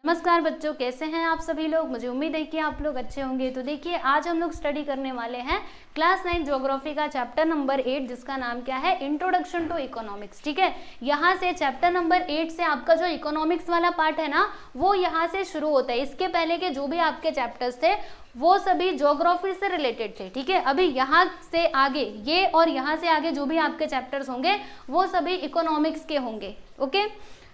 नमस्कार बच्चों, कैसे हैं आप सभी लोग। मुझे उम्मीद है कि आप लोग अच्छे होंगे। तो देखिए, आज हम लोग स्टडी करने वाले हैं क्लास 9 ज्योग्राफी का चैप्टर नंबर 8, जिसका नाम क्या है, इंट्रोडक्शन टू इकोनॉमिक्स। ठीक है, यहाँ से चैप्टर नंबर 8 से आपका जो इकोनॉमिक्स वाला पार्ट है ना, वो यहाँ से शुरू होता है। इसके पहले के जो भी आपके चैप्टर्स थे वो सभी ज्योग्राफी से रिलेटेड थे। ठीक है, अभी यहाँ से आगे ये और यहाँ से आगे जो भी आपके चैप्टर्स होंगे वो सभी इकोनॉमिक्स के होंगे। ओके,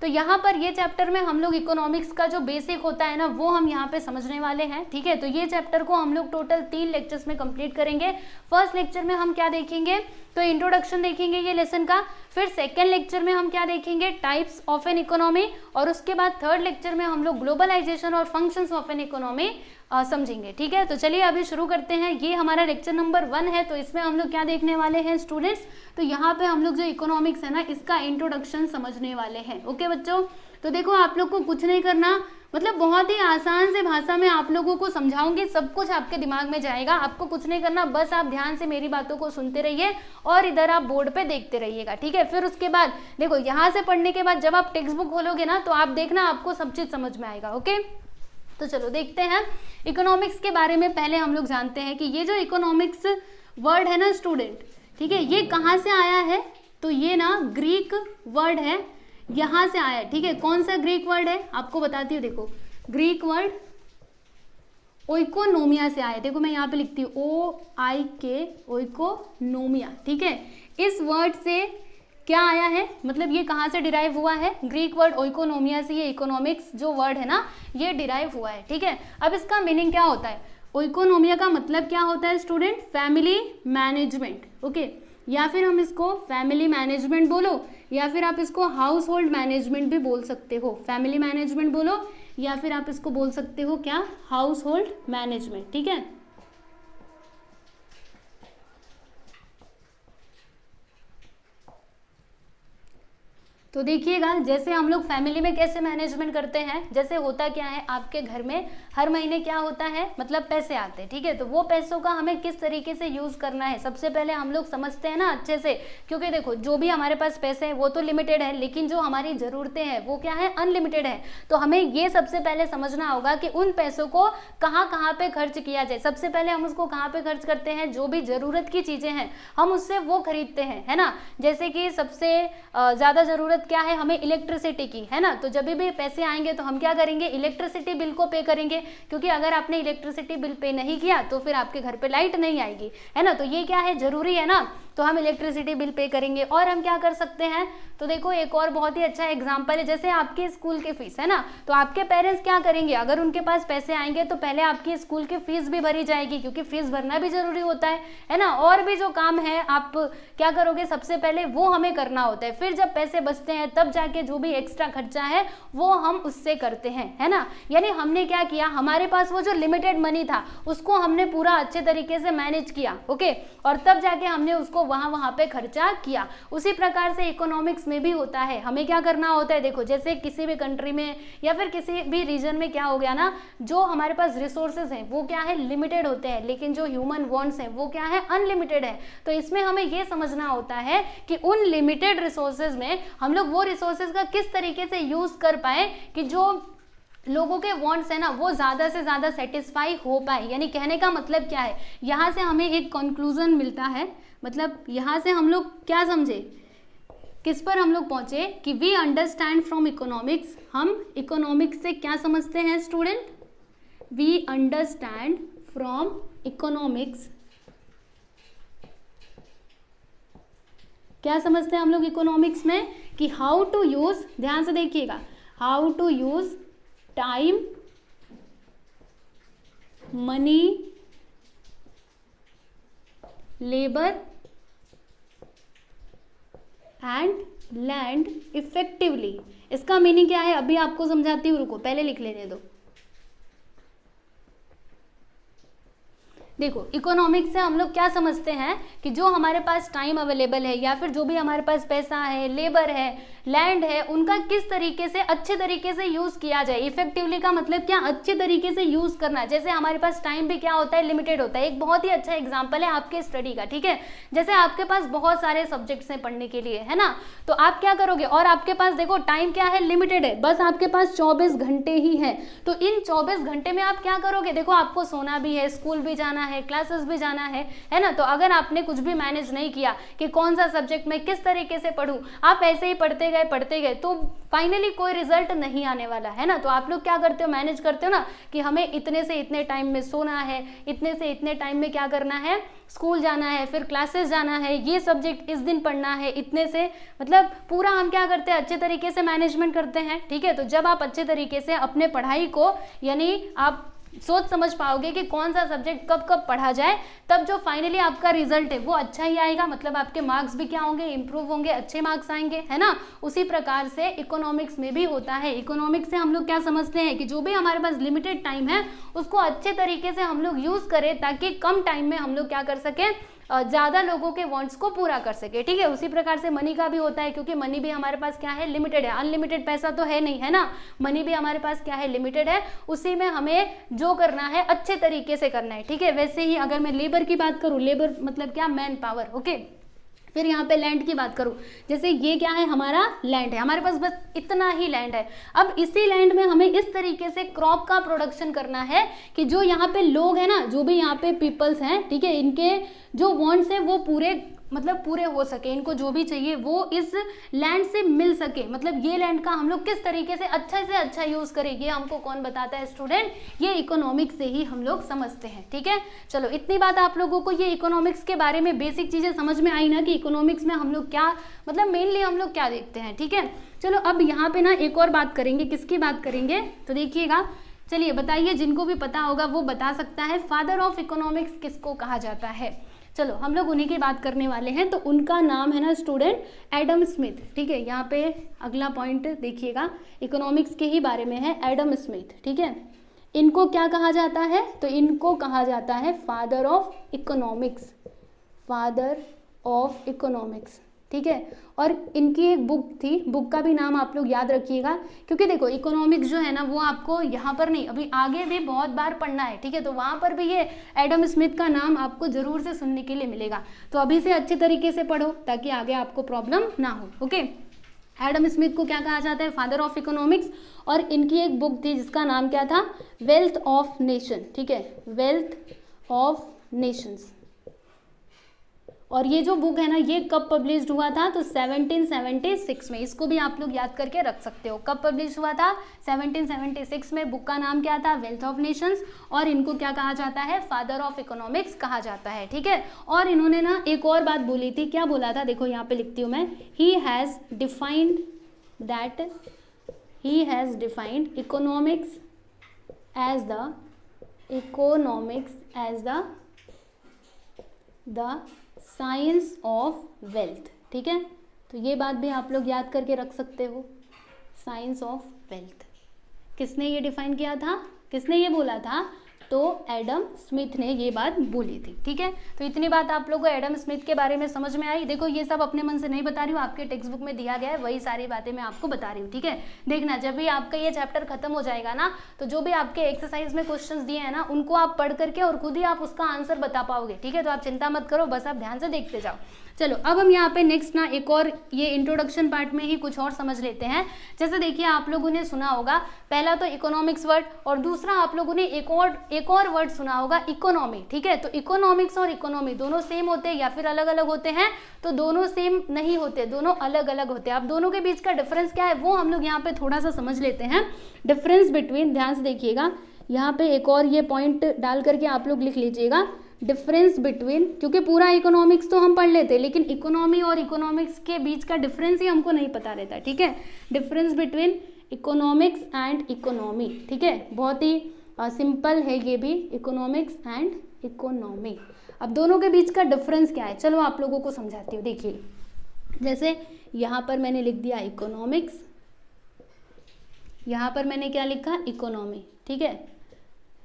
तो यहाँ पर ये चैप्टर में हम लोग इकोनॉमिक्स का जो बेसिक होता है ना, वो हम यहाँ पे समझने वाले हैं। ठीक है, तो ये चैप्टर को हम लोग टोटल 3 लेक्चर्स में कंप्लीट करेंगे। फर्स्ट लेक्चर में हम क्या देखेंगे, तो इंट्रोडक्शन देखेंगे ये लेसन का। फिर सेकेंड लेक्चर में हम क्या देखेंगे, टाइप्स ऑफ एन इकोनॉमी। और उसके बाद थर्ड लेक्चर में हम लोग ग्लोबलाइजेशन और फंक्शंस ऑफ एन इकोनॉमी समझेंगे। ठीक है, तो चलिए अभी शुरू करते हैं। ये हमारा लेक्चर नंबर 1 है, तो इसमें हम लोग क्या देखने वाले हैं स्टूडेंट्स, तो यहाँ पे हम लोग जो इकोनॉमिक्स है ना, इसका इंट्रोडक्शन समझने वाले हैं। ओके बच्चों, तो देखो आप लोग को कुछ नहीं करना, मतलब बहुत ही आसान से भाषा में आप लोगों को समझाऊंगी, सब कुछ आपके दिमाग में जाएगा। आपको कुछ नहीं करना, बस आप ध्यान से मेरी बातों को सुनते रहिए और इधर आप बोर्ड पे देखते रहिएगा। ठीक है, फिर उसके बाद देखो, यहाँ से पढ़ने के बाद जब आप टेक्स्ट बुक खोलोगे ना, तो आप देखना आपको सब चीज समझ में आएगा। ओके, तो चलो देखते हैं इकोनॉमिक्स के बारे में। पहले हम लोग जानते हैं कि ये जो इकोनॉमिक्स वर्ड है ना स्टूडेंट, ठीक है, ये कहाँ से आया है, तो ये ना ग्रीक वर्ड है, यहाँ से आया है। ठीक है, कौन सा ग्रीक वर्ड है आपको बताती हूँ। देखो, ग्रीक वर्ड ओइकोनोमिया से आया। देखो मैं यहाँ पे लिखती हूँ OIK, ओइकोनोमिया। ठीक है, इस वर्ड से क्या आया है, मतलब ये कहाँ से डिराइव हुआ है, ग्रीक वर्ड ओइकोनोमिया से ये इकोनॉमिक्स जो वर्ड है ना, ये डिराइव हुआ है। ठीक है, अब इसका मीनिंग क्या होता है, ओइकोनोमिया का मतलब क्या होता है स्टूडेंट, फैमिली मैनेजमेंट। ओके, या फिर हम इसको फैमिली मैनेजमेंट बोलो, या फिर आप इसको हाउस होल्ड मैनेजमेंट भी बोल सकते हो। फैमिली मैनेजमेंट बोलो, या फिर आप इसको बोल सकते हो क्या, हाउस होल्ड मैनेजमेंट। ठीक है, तो देखिएगा, जैसे हम लोग फैमिली में कैसे मैनेजमेंट करते हैं, जैसे होता क्या है, आपके घर में हर महीने क्या होता है, मतलब पैसे आते हैं। ठीक है, तो वो पैसों का हमें किस तरीके से यूज करना है, सबसे पहले हम लोग समझते हैं ना अच्छे से। क्योंकि देखो, जो भी हमारे पास पैसे हैं वो तो लिमिटेड है, लेकिन जो हमारी जरूरतें हैं वो क्या है, अनलिमिटेड है। तो हमें ये सबसे पहले समझना होगा कि उन पैसों को कहाँ कहाँ पे खर्च किया जाए। सबसे पहले हम उसको कहाँ पे खर्च करते हैं, जो भी जरूरत की चीजें हैं हम उससे वो खरीदते हैं, है ना। जैसे कि सबसे ज्यादा जरूरत क्या है हमें, इलेक्ट्रिसिटी की, है ना। तो जब भी पैसे आएंगे तो हम क्या करेंगे, इलेक्ट्रिसिटी बिल को पे करेंगे, क्योंकि अगर आपने इलेक्ट्रिसिटी बिल पे नहीं किया तो फिर आपके घर पे लाइट नहीं आएगी, है ना। तो ये क्या है, जरूरी है ना, तो हम इलेक्ट्रिसिटी बिल पे करेंगे। और हम क्या कर सकते हैं, तो देखो एक और बहुत ही अच्छा एग्जांपल है, जैसे आपके स्कूल की फीस, है ना। तो आपके पेरेंट्स क्या करेंगे, अगर उनके पास पैसे आएंगे तो पहले आपकी स्कूल की फीस भी भरी जाएगी, क्योंकि फीस भरना भी जरूरी होता है ना। और भी जो काम है आप क्या करोगे, सबसे पहले वो हमें करना होता है। फिर जब पैसे बचते हैं तब जाके जो भी एक्स्ट्रा खर्चा है वो हम उससे करते हैं, है ना। यानी हमने क्या किया, हमारे पास वो जो लिमिटेड मनी था उसको हमने पूरा अच्छे तरीके से मैनेज किया। ओके, और तब जाके हमने उसको वहां पे खर्चा किया। उसी प्रकार से इकोनॉमिक्स में भी होता है, हमें क्या करना होता है, देखो जैसे किसी भी कंट्री में या फिर किसी भी रीजन में क्या हो गया ना, जो हमारे पास रिसोर्सेज हैं वो क्या है, लिमिटेड होते हैं, लेकिन जो ह्यूमन वांट्स हैं वो क्या है, अनलिमिटेड है। तो इसमें हमें ये समझना होता है कि उन लिमिटेड रिसोर्सेज में हम लोग वो रिसोर्सेज का किस तरीके से यूज कर पाए कि जो लोगों के वांट्स है ना वो ज्यादा से ज्यादा सेटिस्फाई हो पाए। यानी कहने का मतलब क्या है, यहाँ से हमें एक कंक्लूजन मिलता है, मतलब यहाँ से हम लोग क्या समझे, किस पर हम लोग पहुंचे कि वी अंडरस्टैंड फ्रॉम इकोनॉमिक्स। हम इकोनॉमिक्स से क्या समझते हैं student, we understand from economics, क्या समझते हैं हम लोग इकोनॉमिक्स में, कि हाउ टू यूज, ध्यान से देखिएगा, how to use time, money, labour and land effectively. इसका मीनिंग क्या है अभी आपको समझाती हूँ, रुको पहले लिख लेने दो। देखो इकोनॉमिक्स से हम लोग क्या समझते हैं कि जो हमारे पास टाइम अवेलेबल है या फिर जो भी हमारे पास पैसा है, लेबर है, लैंड है, उनका किस तरीके से अच्छे तरीके से यूज किया जाए। इफेक्टिवली का मतलब क्या, अच्छे तरीके से यूज करना। जैसे हमारे पास टाइम भी क्या होता है, लिमिटेड होता है। एक बहुत ही अच्छा एग्जांपल है आपके स्टडी का, ठीक है। जैसे आपके पास बहुत सारे सब्जेक्ट्स हैं पढ़ने के लिए, है ना, तो आप क्या करोगे, और आपके पास देखो टाइम क्या है, लिमिटेड है, बस आपके पास 24 घंटे ही है। तो इन 24 घंटे में आप क्या करोगे, देखो आपको सोना भी है, स्कूल भी जाना है, क्लासेस भी जाना है ना। तो अगर आपने कुछ भी मैनेज नहीं किया कि कौन सा सब्जेक्ट में किस तरीके से पढूं, आप ऐसे ही पढ़ते गए तो फाइनली कोई रिजल्ट नहीं आने वाला, है ना। तो आप लोग क्या करते हो, मैनेज करते हो ना कि हमें इतने से इतने टाइम में सोना है, इतने से इतने टाइम में क्या करना है, स्कूल जाना है, फिर क्लासेस जाना है, ये सब्जेक्ट इस दिन पढ़ना है, इतने से, मतलब पूरा हम क्या करते हैं, अच्छे तरीके से मैनेजमेंट करते हैं, ठीक है। तो जब आप अच्छे तरीके से अपने पढ़ाई को, यानी आप सोच समझ पाओगे कि कौन सा सब्जेक्ट कब कब पढ़ा जाए, तब जो फाइनली आपका रिजल्ट है वो अच्छा ही आएगा। मतलब आपके मार्क्स भी क्या होंगे, इंप्रूव होंगे, अच्छे मार्क्स आएंगे, है ना। उसी प्रकार से इकोनॉमिक्स में भी होता है। इकोनॉमिक्स से हम लोग क्या समझते हैं कि जो भी हमारे पास लिमिटेड टाइम है उसको अच्छे तरीके से हम लोग यूज करें, ताकि कम टाइम में हम लोग क्या कर सकें, ज़्यादा लोगों के वांट्स को पूरा कर सके, ठीक है। उसी प्रकार से मनी का भी होता है, क्योंकि मनी भी हमारे पास क्या है, लिमिटेड है। अनलिमिटेड पैसा तो है नहीं, है ना। मनी भी हमारे पास क्या है, लिमिटेड है। उसी में हमें जो करना है अच्छे तरीके से करना है, ठीक है। वैसे ही अगर मैं लेबर की बात करूँ, लेबर मतलब क्या, मैन पावर, ओके। फिर यहाँ पे लैंड की बात करूँ, जैसे ये क्या है, हमारा लैंड है, हमारे पास बस इतना ही लैंड है। अब इसी लैंड में हमें इस तरीके से क्रॉप का प्रोडक्शन करना है कि जो यहाँ पे लोग हैं ना, जो भी यहाँ पे पीपल्स हैं, ठीक है, इनके जो वांट्स हैं वो पूरे हो सके, इनको जो भी चाहिए वो इस लैंड से मिल सके। मतलब ये लैंड का हम लोग किस तरीके से अच्छा यूज करें, ये हमको कौन बताता है, स्टूडेंट। ये इकोनॉमिक्स से ही हम लोग समझते हैं, ठीक है। चलो इतनी बात आप लोगों को ये इकोनॉमिक्स के बारे में बेसिक चीजें समझ में आई ना, कि इकोनॉमिक्स में हम लोग क्या, मतलब मेनली हम लोग क्या देखते हैं, ठीक है। चलो अब यहाँ पे ना एक और बात करेंगे, किसकी बात करेंगे, तो देखिएगा, चलिए बताइए, जिनको भी पता होगा वो बता सकता है, फादर ऑफ इकोनॉमिक्स किसको कहा जाता है। चलो हम लोग उन्हीं की बात करने वाले हैं। तो उनका नाम है ना स्टूडेंट, एडम स्मिथ, ठीक है। यहाँ पे अगला पॉइंट देखिएगा, इकोनॉमिक्स के ही बारे में है, एडम स्मिथ, ठीक है। इनको क्या कहा जाता है, तो इनको कहा जाता है father of economics, father of economics, ठीक है। और इनकी एक बुक थी, बुक का भी नाम आप लोग याद रखिएगा, क्योंकि देखो इकोनॉमिक्स जो है ना वो आपको यहाँ पर नहीं, अभी आगे भी बहुत बार पढ़ना है, ठीक है। तो वहाँ पर भी ये एडम स्मिथ का नाम आपको जरूर से सुनने के लिए मिलेगा। तो अभी से अच्छे तरीके से पढ़ो ताकि आगे आपको प्रॉब्लम ना हो, ओके। एडम स्मिथ को क्या कहा जाता है, फादर ऑफ इकोनॉमिक्स। और इनकी एक बुक थी जिसका नाम क्या था, वेल्थ ऑफ नेशन, ठीक है, वेल्थ ऑफ नेशंस। और ये जो बुक है ना ये कब पब्लिश हुआ था, तो 1776 में। इसको भी आप लोग याद करके रख सकते हो, कब पब्लिश हुआ था, 1776 में। बुक का नाम क्या था, वेल्थ ऑफ नेशंस। और इनको क्या कहा जाता है, फादर ऑफ इकोनॉमिक्स कहा जाता है, ठीक है। और इन्होंने ना एक और बात बोली थी, क्या बोला था, देखो यहाँ पे लिखती हूँ मैं, he has defined economics as the science of wealth, ठीक है। तो ये बात भी आप लोग याद करके रख सकते हो, साइंस ऑफ वेल्थ। किसने ये डिफाइन किया था, किसने ये बोला था, तो एडम स्मिथ ने ये बात बोली थी, ठीक है। तो इतनी बात आप लोगों को एडम स्मिथ के बारे में समझ में आई। देखो ये सब अपने मन से नहीं बता रही हूँ, आपके टेक्स्ट बुक में दिया गया है वही सारी बातें मैं आपको बता रही हूँ, ठीक है। देखना जब भी आपका ये चैप्टर खत्म हो जाएगा ना, तो जो भी आपके एक्सरसाइज में क्वेश्चंस दिए हैं ना उनको आप पढ़ करके और खुद ही आप उसका आंसर बता पाओगे, ठीक है। तो आप चिंता मत करो, बस आप ध्यान से देखते जाओ। चलो अब हम यहाँ पे नेक्स्ट ना एक और ये इंट्रोडक्शन पार्ट में ही कुछ और समझ लेते हैं। जैसे देखिए आप लोगों ने सुना होगा, पहला तो इकोनॉमिक्स वर्ड, और दूसरा आप लोगों ने एक और वर्ड सुना होगा, इकोनॉमी, ठीक है। तो इकोनॉमिक्स और इकोनॉमी दोनों सेम होते हैं या फिर अलग अलग होते हैं, तो दोनों सेम नहीं होते, दोनों अलग अलग होते हैं। अब दोनों के बीच का डिफरेंस क्या है वो हम लोग यहाँ पे थोड़ा सा समझ लेते हैं। डिफरेंस बिटवीन, ध्यान से देखिएगा, यहाँ पे एक और ये पॉइंट डाल करके आप लोग लिख लीजिएगा, डिफरेंस बिटवीन, क्योंकि पूरा इकोनॉमिक्स तो हम पढ़ लेते लेकिन इकोनॉमी और इकोनॉमिक्स के बीच का डिफरेंस ही हमको नहीं पता रहता, ठीक है। Difference between economics and economy, ठीक है, बहुत ही सिंपल है ये भी, इकोनॉमिक्स एंड इकोनॉमी। अब दोनों के बीच का डिफरेंस क्या है, चलो आप लोगों को समझाती हूँ। देखिए जैसे यहाँ पर मैंने लिख दिया इकोनॉमिक्स, यहाँ पर मैंने क्या लिखा, इकोनॉमी, ठीक है।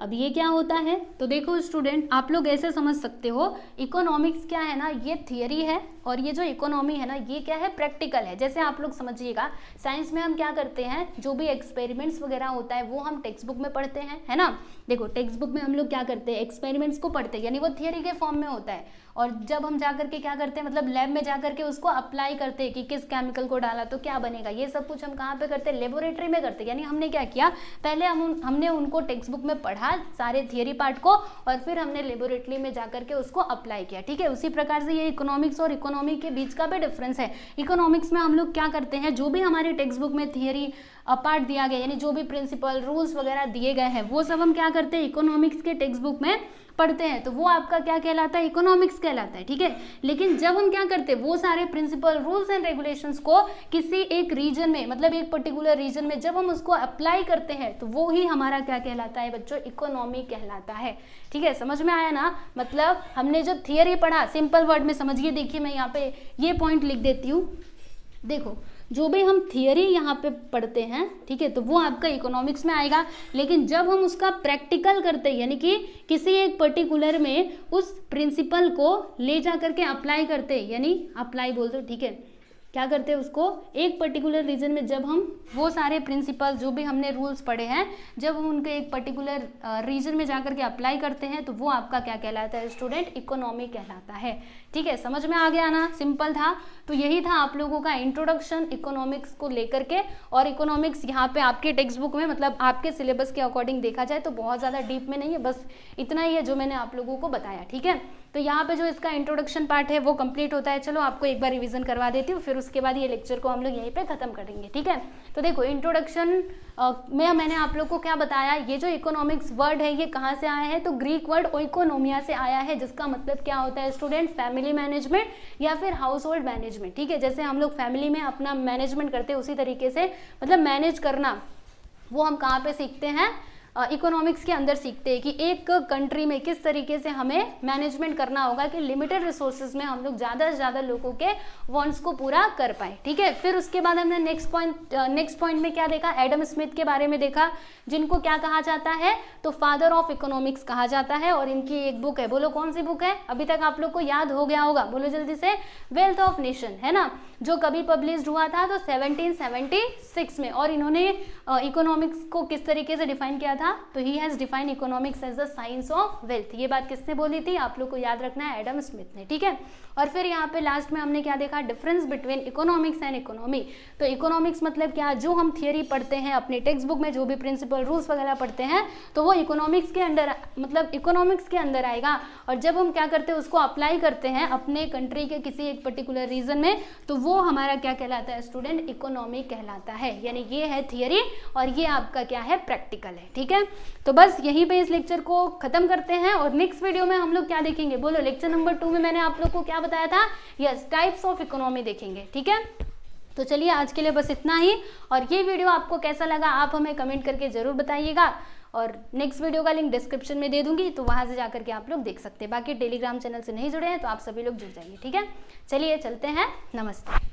अब ये क्या होता है, तो देखो स्टूडेंट आप लोग ऐसे समझ सकते हो, इकोनॉमिक्स क्या है ना, ये थियरी है और ये जो इकोनॉमी है ना ये क्या है, प्रैक्टिकल है। जैसे आप लोग समझिएगा साइंस में हम क्या करते हैं, जो भी एक्सपेरिमेंट्स वगैरह होता है वो हम टेक्स्ट बुक में पढ़ते हैं, है ना। देखो टेक्स्ट बुक में हम लोग क्या करते हैं, एक्सपेरिमेंट्स को पढ़ते हैं, यानी वो थियरी के फॉर्म में होता है। और जब हम जा करके क्या करते हैं, मतलब लैब में जा करके उसको अप्लाई करते हैं कि किस केमिकल को डाला तो क्या बनेगा, ये सब कुछ हम कहाँ पे करते हैं, लेबोरेटरी में करते हैं। यानी हमने क्या किया, पहले हमने उनको टेक्स्ट बुक में पढ़ा सारे थियरी पार्ट को, और फिर हमने लेबोरेटरी में जा करके उसको अप्लाई किया, ठीक है। उसी प्रकार से ये इकोनॉमिक्स और इकोनॉमी के बीच का भी डिफरेंस है। इकोनॉमिक्स में हम लोग क्या करते हैं, जो भी हमारे टेक्स्ट बुक में थियरी पार्ट दिया गया, यानी जो भी प्रिंसिपल रूल्स वगैरह दिए गए हैं वो सब हम क्या करते हैं, इकोनॉमिक्स के टेक्स्ट बुक में पढ़ते हैं, तो वो आपका क्या कहलाता है, इकोनॉमिक्स कहलाता है, ठीक है। लेकिन जब हम क्या करते हैं, वो सारे प्रिंसिपल रूल्स एंड रेगुलेशंस को किसी एक रीजन में, मतलब एक पर्टिकुलर रीजन में जब हम उसको अप्लाई करते हैं तो वो ही हमारा क्या कहलाता है बच्चों, इकोनॉमी कहलाता है, ठीक है। समझ में आया ना, मतलब हमने जो थियरी पढ़ा, सिंपल वर्ड में समझिए। देखिए मैं यहाँ पे ये पॉइंट लिख देती हूँ, देखो जो भी हम थियरी यहाँ पे पढ़ते हैं, ठीक है, तो वो आपका इकोनॉमिक्स में आएगा। लेकिन जब हम उसका प्रैक्टिकल करते हैं, यानी कि किसी एक पर्टिकुलर में उस प्रिंसिपल को ले जा करके अप्लाई करते हैं, यानी अप्लाई बोल दो, ठीक है, क्या करते हैं उसको एक पर्टिकुलर रीजन में, जब हम वो सारे प्रिंसिपल जो भी हमने रूल्स पढ़े हैं जब हम उनके एक पर्टिकुलर रीजन में जाकर के अप्लाई करते हैं तो वो आपका क्या कहलाता है स्टूडेंट, इकोनॉमी कहलाता है, ठीक है। समझ में आ गया ना, सिंपल था। तो यही था आप लोगों का इंट्रोडक्शन इकोनॉमिक्स को लेकर के। और इकोनॉमिक्स यहाँ पे आपके टेक्स्ट बुक में, मतलब आपके सिलेबस के अकॉर्डिंग देखा जाए तो बहुत ज़्यादा डीप में नहीं है, बस इतना ही है जो मैंने आप लोगों को बताया, ठीक है। तो यहाँ पे जो इसका इंट्रोडक्शन पार्ट है वो कंप्लीट होता है। चलो आपको एक बार रिवीजन करवा देती हूँ, फिर उसके बाद ये लेक्चर को हम लोग यहीं पे खत्म करेंगे, ठीक है। तो देखो इंट्रोडक्शन में मैंने आप लोग को क्या बताया, ये जो इकोनॉमिक्स वर्ड है ये कहाँ से आया है, तो ग्रीक वर्ड ओइकोनोमिया से आया है, जिसका मतलब क्या होता है स्टूडेंट, फैमिली मैनेजमेंट या फिर हाउस होल्ड मैनेजमेंट, ठीक है। जैसे हम लोग फैमिली में अपना मैनेजमेंट करते हैं उसी तरीके से, मतलब मैनेज करना वो हम कहाँ पे सीखते हैं, इकोनॉमिक्स के अंदर सीखते हैं कि एक कंट्री में किस तरीके से हमें मैनेजमेंट करना होगा कि लिमिटेड रिसोर्सेज में हम लोग ज़्यादा से ज़्यादा लोगों के वांट्स को पूरा कर पाए, ठीक है। फिर उसके बाद हमने नेक्स्ट पॉइंट में क्या देखा, एडम स्मिथ के बारे में देखा, जिनको क्या कहा जाता है, तो फादर ऑफ इकोनॉमिक्स कहा जाता है। और इनकी एक बुक है, बोलो कौन सी बुक है, अभी तक आप लोग को याद हो गया होगा, बोलो जल्दी से, वेल्थ ऑफ नेशन, है ना, जो कभी पब्लिश हुआ था तो 1776 में। और इन्होंने इकोनॉमिक्स को किस तरीके से डिफाइन किया था, तो he has define economics as the science of wealth. ये बात किसने बोली थी, आप लोग को याद रखना है, एडम स्मिथ ने, ठीक है। और फिर यहाँ पे लास्ट में हमने क्या देखा, difference between economics and economy. तो इकोनॉमिक्स मतलब क्या, जो हम थियरी पढ़ते हैं अपने टेक्स्ट बुक में, जो भी प्रिंसिपल रूल्स वगैरह पढ़ते हैं, तो वो इकोनॉमिक्स के अंदर, मतलब इकोनॉमिक्स के अंदर आएगा। और जब हम क्या करते हैं, उसको अप्लाई करते हैं अपने कंट्री के किसी एक पर्टिकुलर रीजन में, तो वो हमारा क्या कहलाता है स्टूडेंट, इकोनॉमी कहलाता है। यानी ये है थियरी और ये आपका क्या है, प्रैक्टिकल है, ठीक है। तो बस यहीं पे इस लेक्चर को खत्म करते हैं और नेक्स्ट वीडियो में हम लोग क्या देखेंगे, बोलो लेक्चर नंबर 2 में मैंने आप लोग को क्या बताया था, यस, टाइप्स ऑफ इकोनॉमी देखेंगे, ठीक है। तो चलिए आज के लिए बस इतना ही। और ये वीडियो आपको कैसा लगा आप हमें कमेंट करके जरूर बताइएगा। और नेक्स्ट वीडियो का लिंक डिस्क्रिप्शन में दे दूंगी, तो वहां से जाकर के आप लोग देख सकते हैं। बाकी टेलीग्राम चैनल से नहीं जुड़े हैं तो आप सभी लोग जुड़ जाइए, ठीक है। चलिए चलते हैं, नमस्ते।